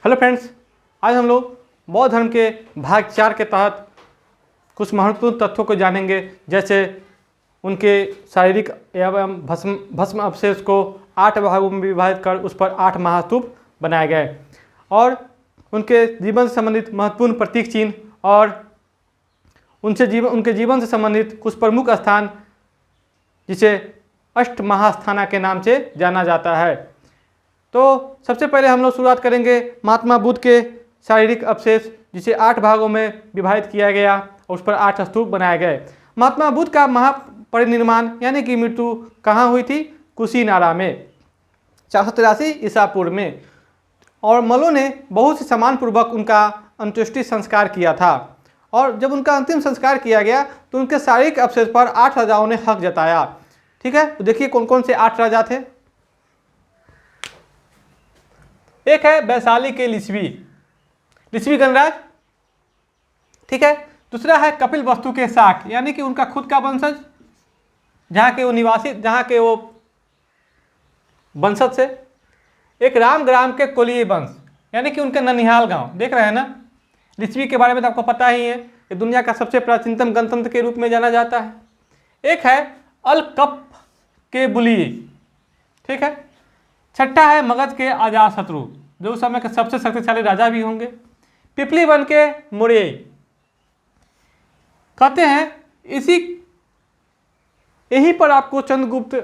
Hello friends, आज हम लोग बौद्ध धर्म के भाग 4 के तहत कुछ महत्वपूर्ण तथ्यों को जानेंगे, जैसे उनके शारीरिक एवं भस्म अवशेष को 8 भागों में विभाजित कर उस पर 8 महास्तूप बनाए गए और उनके जीवन से संबंधित महत्वपूर्ण प्रतीक चिन्ह और उनके जीवन से संबंधित कुछ प्रमुख स्थान जिसे अष्ट महास्थाना के नाम से जाना जाता है। तो सबसे पहले हम लोग शुरुआत करेंगे महात्मा बुद्ध के शारीरिक अवशेष, जिसे 8 भागों में विभाजित किया गया और उस पर 8 स्तूप बनाए गए। महात्मा बुद्ध का महापरिनिर्वाण यानी कि मृत्यु कहाँ हुई थी? कुशीनारा में 483 ईसा पूर्व में, और मल्लों ने बहुत ही सम्मानपूर्वक उनका अंत्येष्टि संस्कार किया था। और जब उनका अंतिम संस्कार किया गया तो उनके शारीरिक अवशेष पर 8 राजाओं ने हक जताया। ठीक है, तो देखिए कौन कौन से 8 राजा थे। एक है वैशाली के लिच्छवी गणराज, ठीक है। दूसरा है कपिलवस्तु के शाक, यानी कि उनका खुद का वंशज, जहाँ के वो वंशज से। एक रामग्राम के कोलीय वंश, यानी कि उनके ननिहाल गांव, देख रहे हैं ना। लिच्छवी के बारे में तो आपको पता ही है कि दुनिया का सबसे प्राचीनतम गणतंत्र के रूप में जाना जाता है। एक है अलकप के बुली, ठीक है। छठा है मगध के अजातशत्रु, जो उस समय के सबसे शक्तिशाली राजा भी होंगे। पिपली वन के मौर्य, कहते हैं यहीं पर आपको चंद्रगुप्त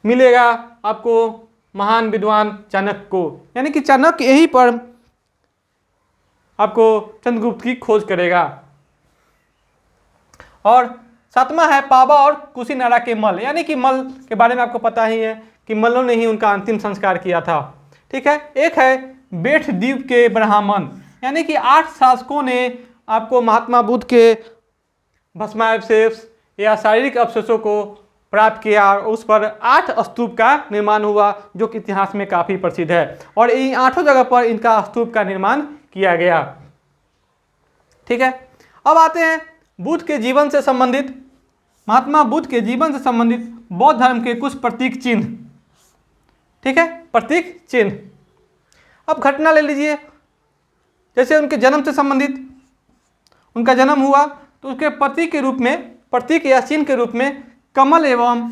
मिलेगा, आपको महान विद्वान चाणक्य को, यानी कि चाणक्य यहीं पर आपको चंद्रगुप्त की खोज करेगा। और 7वां है पावा और कुशीनारा के मल्ल, यानी कि मल्ल के बारे में आपको पता ही है कि मल्लों ने ही उनका अंतिम संस्कार किया था, ठीक है। एक है बेठ द्वीप के ब्राह्मण, यानी कि 8 शासकों ने आपको महात्मा बुद्ध के भस्मावशेष या शारीरिक अवशेषों को प्राप्त किया और उस पर 8 स्तूप का निर्माण हुआ, जो कि इतिहास में काफ़ी प्रसिद्ध है। और इन 8 जगह पर इनका स्तूप का निर्माण किया गया, ठीक है। अब आते हैं बुद्ध के जीवन से संबंधित, महात्मा बुद्ध के जीवन से संबंधित बौद्ध धर्म के कुछ प्रतीक चिन्ह, ठीक है, प्रतीक चिन्ह। अब घटना ले लीजिए, जैसे उनके जन्म से संबंधित, उनका जन्म हुआ तो उसके प्रतीक के रूप में, प्रतीक या चिन्ह के रूप में कमल एवं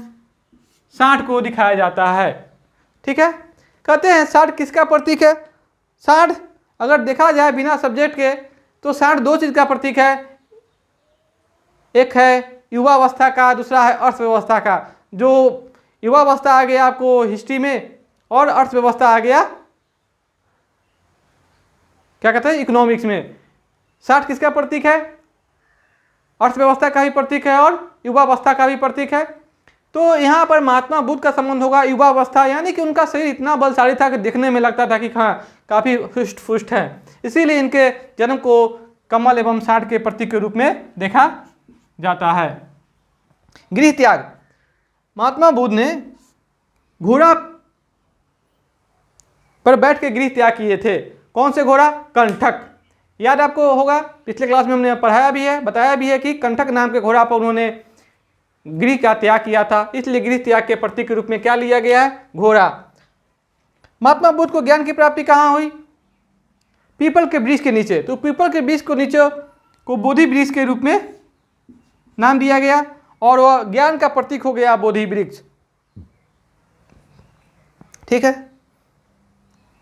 सांड को दिखाया जाता है, ठीक है। कहते हैं सांड किसका प्रतीक है? सांड अगर देखा जाए बिना सब्जेक्ट के तो सांड 2 चीज़ का प्रतीक है। एक है युवावस्था का, दूसरा है अर्थव्यवस्था का। जो युवावस्था आ गया आपको हिस्ट्री में और अर्थव्यवस्था आ गया क्या कहते हैं, इकोनॉमिक्स में। सांड किसका प्रतीक है? अर्थव्यवस्था का भी प्रतीक है और युवावस्था का भी प्रतीक है। तो यहाँ पर महात्मा बुद्ध का संबंध होगा युवावस्था, यानी कि उनका शरीर इतना बलशाली था कि देखने में लगता था कि हाँ काफ़ी हुष्ट फुष्ट है, इसीलिए इनके जन्म को कमल एवं सांड के प्रतीक के रूप में देखा जाता है। गृह त्याग, महात्मा बुद्ध ने घोड़ा पर बैठ के गृह त्याग किए थे। कौन से घोड़ा? कंटक। याद आपको होगा, पिछले क्लास में हमने पढ़ाया भी है, बताया भी है कि कंटक नाम के घोड़ा पर उन्होंने गृह का त्याग किया था, इसलिए गृह त्याग के प्रतीक के रूप में क्या लिया गया है? घोड़ा। महात्मा बुद्ध को ज्ञान की प्राप्ति कहाँ हुई? पीपल के वृक्ष के नीचे। तो पीपल के वृक्ष को नीचे को बोधि वृक्ष के रूप में नाम दिया गया और वह ज्ञान का प्रतीक हो गया बोधि वृक्ष, ठीक है।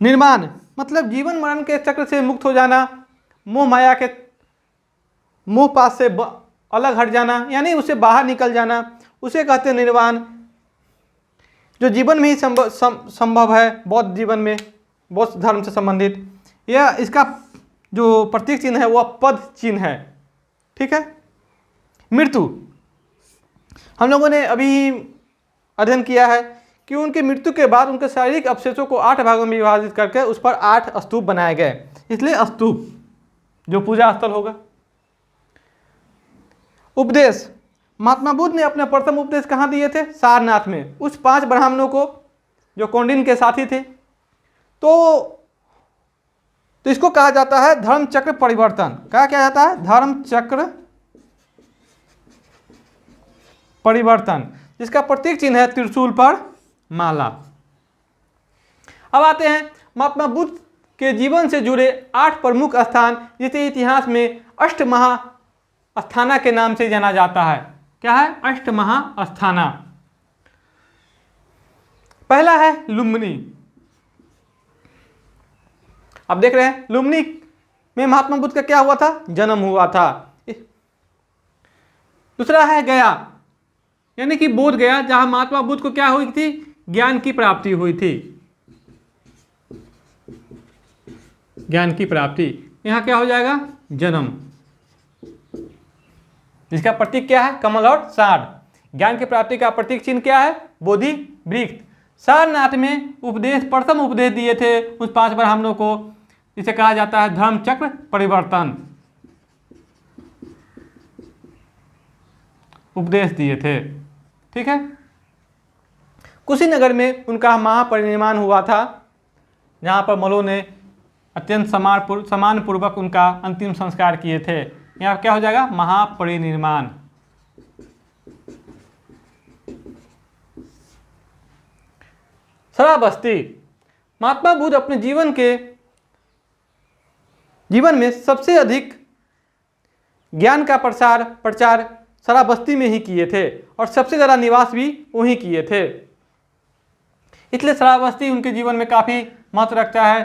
निर्माण मतलब जीवन मरण के चक्र से मुक्त हो जाना, मोह माया के मोह पास से अलग हट जाना, यानी उसे बाहर निकल जाना, उसे कहते हैं निर्वाण, जो जीवन में ही संभव है, बौद्ध जीवन में, बौद्ध धर्म से संबंधित। यह इसका जो प्रतीक चिन्ह है वह पद चिन्ह है, ठीक है। मृत्यु, हम लोगों ने अभी अध्ययन किया है कि उनकी मृत्यु के बाद उनके शारीरिक अवशेषों को 8 भागों में विभाजित करके उस पर 8 स्तूप बनाए गए, इसलिए स्तूप जो पूजा स्थल होगा। उपदेश, महात्मा बुद्ध ने अपने प्रथम उपदेश कहाँ दिए थे? सारनाथ में, उस 5 ब्राह्मणों को जो कौंडिन्य के साथी थे। तो इसको कहा जाता है धर्म चक्र परिवर्तन। क्या जाता है? धर्म चक्र परिवर्तन, जिसका प्रतीक चिन्ह है त्रिशूल पर माला। अब आते हैं महात्मा बुद्ध के जीवन से जुड़े 8 प्रमुख स्थान जिसे इतिहास में अष्टमहास्थाना के नाम से जाना जाता है। क्या है? अष्टमहास्थाना। पहला है लुम्बिनी। अब देख रहे हैं लुम्बिनी में महात्मा बुद्ध का क्या हुआ था? जन्म हुआ था। दूसरा है गया, यानी कि बोध गया, जहां महात्मा बुद्ध को क्या हुई थी? ज्ञान की प्राप्ति हुई थी। ज्ञान की प्राप्ति, यहां क्या हो जाएगा? जन्म, जिसका प्रतीक क्या है? कमल और सार। ज्ञान की प्राप्ति का प्रतीक चिन्ह क्या है? बोधि वृक्ष। सारनाथ में प्रथम उपदेश दिए थे उस 5 ब्राह्मणों को, जिसे कहा जाता है धर्म चक्र परिवर्तन, उपदेश दिए थे। ठीक है। कुशीनगर में उनका महापरिनिर्वाण हुआ था, जहां पर मल्लों ने अत्यंत सम्मानपूर्वक उनका अंतिम संस्कार किए थे। यहाँ क्या हो जाएगा? महापरिनिर्वाण। श्रावस्ती, महात्मा बुद्ध अपने जीवन में सबसे अधिक ज्ञान का प्रचार श्रावस्ती में ही किए थे और सबसे ज़्यादा निवास भी वहीं किए थे। इसलिए श्रावस्ती उनके जीवन में काफ़ी महत्व रखता है।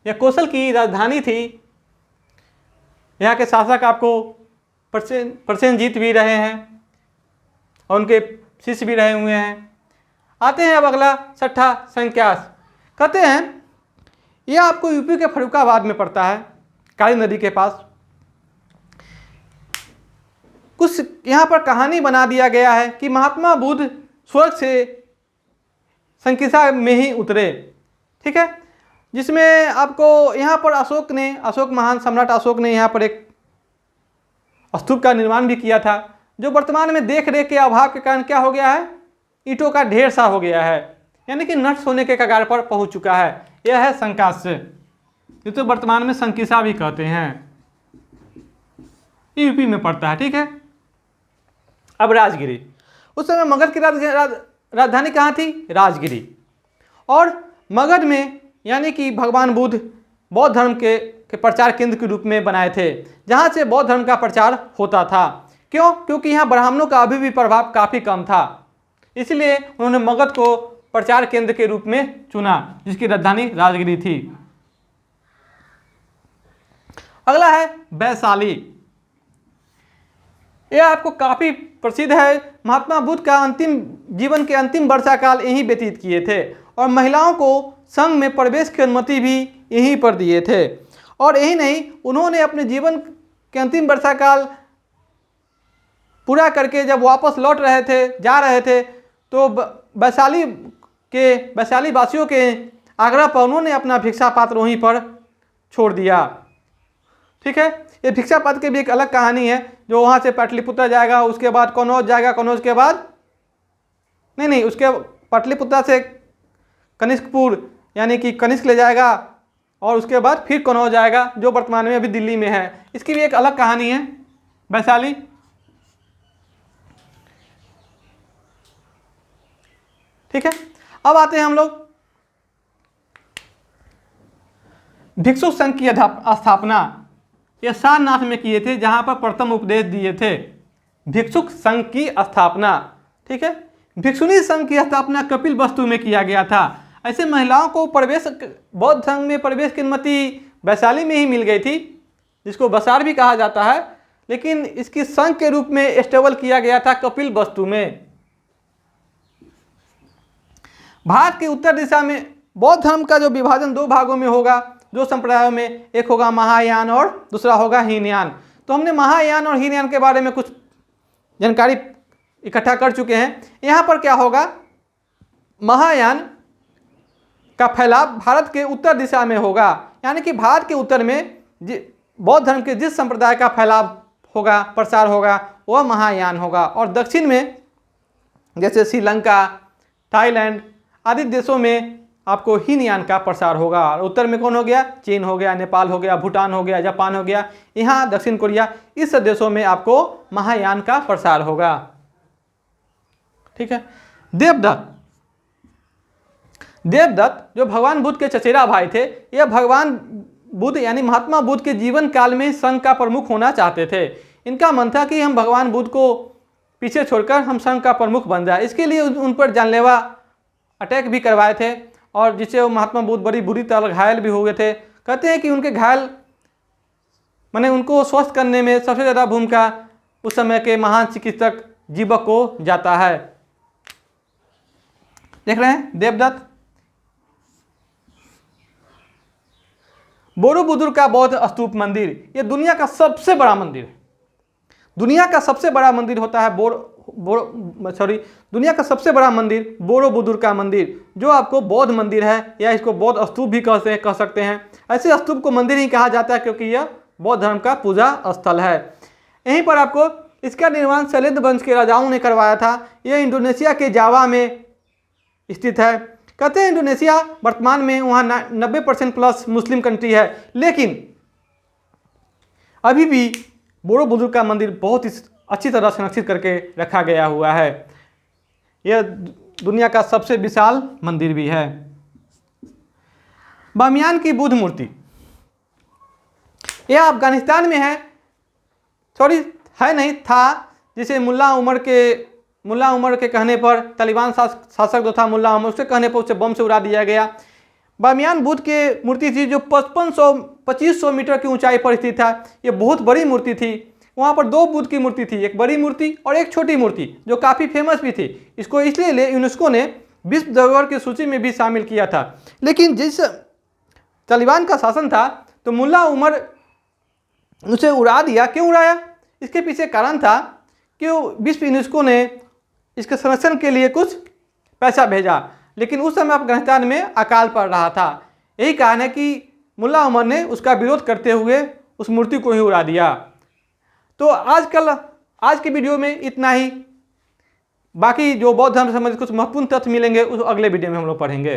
यह कौशल की राजधानी थी। यहाँ के शासक आपको प्रसेनजीत भी रहे हैं और उनके शिष्य भी रहे हुए हैं। आते हैं अब अगला 6ठा संक्यास। कहते हैं यह आपको यूपी के फर्रुखाबाद में पड़ता है, काली नदी के पास। कुछ यहाँ पर कहानी बना दिया गया है कि महात्मा बुद्ध स्वर्ग से संकिसा में ही उतरे। ठीक है, जिसमें आपको यहाँ पर महान सम्राट अशोक ने यहाँ पर एक स्तूप का निर्माण भी किया था, जो वर्तमान में देख रेख के अभाव के कारण क्या हो गया है? ईंटों का ढेर सा हो गया है, यानी कि नष्ट होने के कगार पर पहुंच चुका है। यह है संकास्य, जिसे वर्तमान में संकिसा भी कहते हैं। यूपी में पड़ता है। ठीक है। अब राजगिरी, उस समय मगध की राजधानी कहाँ थी? राजगिरी। और मगध में यानी कि भगवान बुद्ध बौद्ध धर्म के प्रचार केंद्र के रूप में बनाए थे, जहाँ से बौद्ध धर्म का प्रचार होता था। क्यों? क्योंकि यहाँ ब्राह्मणों का अभी भी प्रभाव काफ़ी कम था, इसलिए उन्होंने मगध को प्रचार केंद्र के रूप में चुना, जिसकी राजधानी राजगिरी थी। अगला है वैशाली। यह आपको काफ़ी प्रसिद्ध है। महात्मा बुद्ध का जीवन के अंतिम वर्षाकाल यहीं व्यतीत किए थे और महिलाओं को संघ में प्रवेश की अनुमति भी यहीं पर दिए थे। और यही नहीं, उन्होंने अपने जीवन के अंतिम वर्षाकाल पूरा करके जब वापस जा रहे थे तो वैशाली वासियों के आग्रह पर उन्होंने अपना भिक्षा पात्र वहीं पर छोड़ दिया। ठीक है। ये भिक्षा पात्र की भी एक अलग कहानी है, जो वहाँ से पाटलिपुत्र जाएगा, उसके बाद कनौज जाएगा, कनौज के बाद उसके पाटलिपुत्र से कनिष्कपुर यानी कि कनिष्क ले जाएगा और उसके बाद फिर कनौज जाएगा, जो वर्तमान में अभी दिल्ली में है। इसकी भी एक अलग कहानी है वैशाली। ठीक है। अब आते हैं हम लोग भिक्षु संघ की स्थापना यह सारनाथ में किए थे, जहां पर प्रथम उपदेश दिए थे। भिक्षुक संघ की स्थापना। ठीक है। भिक्षुणी संघ की स्थापना कपिल वस्तु में किया गया था। ऐसे महिलाओं को बौद्ध संघ में प्रवेश की अनुमति वैशाली में ही मिल गई थी, जिसको बसार भी कहा जाता है, लेकिन इसकी संघ के रूप में एस्टेबल किया गया था कपिल वस्तु में। भारत के उत्तर दिशा में बौद्ध धर्म का जो विभाजन 2 भागों में होगा, 2 संप्रदायों में, एक होगा महायान और दूसरा होगा हीनयान। तो हमने महायान और हीनयान के बारे में कुछ जानकारी इकट्ठा कर चुके हैं। यहाँ पर क्या होगा? महायान का फैलाव भारत के उत्तर दिशा में होगा, यानी कि भारत के उत्तर में बौद्ध धर्म के जिस संप्रदाय का फैलाव होगा, प्रसार होगा, वह महायान होगा। और दक्षिण में जैसे श्रीलंका, थाईलैंड आदि देशों में आपको हीनयान का प्रसार होगा। और उत्तर में कौन हो गया? चीन हो गया, नेपाल हो गया, भूटान हो गया, जापान हो गया, यहाँ दक्षिण कोरिया, इस देशों में आपको महायान का प्रसार होगा। ठीक है। देवदत्त जो भगवान बुद्ध के चचेरा भाई थे, यह भगवान बुद्ध यानी महात्मा बुद्ध के जीवन काल में संघ का प्रमुख होना चाहते थे। इनका मन था कि हम भगवान बुद्ध को पीछे छोड़कर हम संघ का प्रमुख बन जाए। इसके लिए उन पर जानलेवा अटैक भी करवाए थे और जिससे वो महात्मा बुद्ध बड़ी बुरी तरह घायल भी हो गए थे। कहते हैं कि उनके घायल माने उनको स्वस्थ करने में सबसे ज़्यादा भूमिका उस समय के महान चिकित्सक जीवक को जाता है। देख रहे हैं देवदत्त। बोरोबुदुर का बौद्ध स्तूप मंदिर, ये दुनिया का सबसे बड़ा मंदिर है। दुनिया का सबसे बड़ा मंदिर होता है दुनिया का सबसे बड़ा मंदिर बोरोबुदुर का मंदिर, जो आपको बौद्ध मंदिर है या इसको बौद्ध स्तूप भी कह सकते हैं। ऐसे स्तूप को मंदिर ही कहा जाता है क्योंकि यह बौद्ध धर्म का पूजा स्थल है। यहीं पर आपको इसका निर्माण शैलेंद्र वंश के राजाओं ने करवाया था। यह इंडोनेशिया के जावा में स्थित है। कहते हैं इंडोनेशिया वर्तमान में वहाँ 90% प्लस मुस्लिम कंट्री है, लेकिन अभी भी बोरोबुदुर का मंदिर बहुत ही अच्छी तरह संरक्षित करके रखा गया हुआ है। यह दुनिया का सबसे विशाल मंदिर भी है। बामियान की बुद्ध मूर्ति, यह अफगानिस्तान में है, जिसे मुल्ला उमर के कहने पर तालिबान शासक जो था मुल्ला उमर, उसके कहने पर उसे बम से उड़ा दिया गया। बामियान बुद्ध की मूर्ति थी जो 2500 मीटर की ऊंचाई पर स्थित था। ये बहुत बड़ी मूर्ति थी। वहाँ पर 2 बुद्ध की मूर्ति थी, एक बड़ी मूर्ति और एक छोटी मूर्ति, जो काफ़ी फेमस भी थी। इसको इसलिए यूनेस्को ने विश्व धरोहर की सूची में भी शामिल किया था। लेकिन जिस तालिबान का शासन था तो मुल्ला उमर उसे उड़ा दिया। क्यों उड़ाया? इसके पीछे कारण था कि विश्व यूनेस्को ने इसके संरक्षण के लिए कुछ पैसा भेजा, लेकिन उस समय अफगानिस्तान में अकाल पड़ रहा था। यही कारण है कि मुल्ला उमर ने उसका विरोध करते हुए उस मूर्ति को ही उड़ा दिया। तो आज की वीडियो में इतना ही। बाकी जो बौद्ध धर्म से संबंधित कुछ महत्वपूर्ण तथ्य मिलेंगे उस अगले वीडियो में हम लोग पढ़ेंगे।